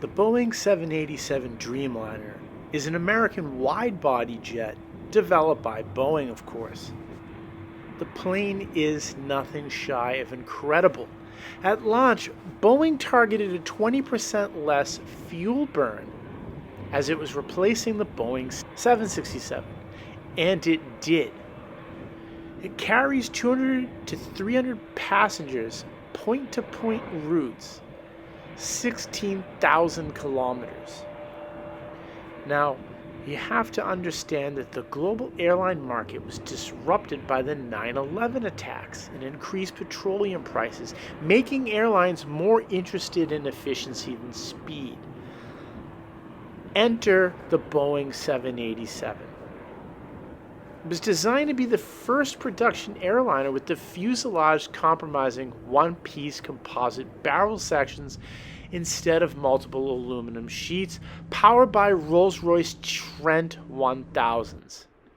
The Boeing 787 Dreamliner is an American wide-body jet developed by Boeing, of course. The plane is nothing shy of incredible. At launch, Boeing targeted a 20% less fuel burn as it was replacing the Boeing 767, and it did. It carries 200 to 300 passengers, point-to-point routes, 16,000 kilometers. Now, you have to understand that the global airline market was disrupted by the 9/11 attacks and increased petroleum prices, making airlines more interested in efficiency than speed. Enter the Boeing 787. It was designed to be the first production airliner with the fuselage comprising one-piece composite barrel sections instead of multiple aluminum sheets, powered by Rolls-Royce Trent 1000s.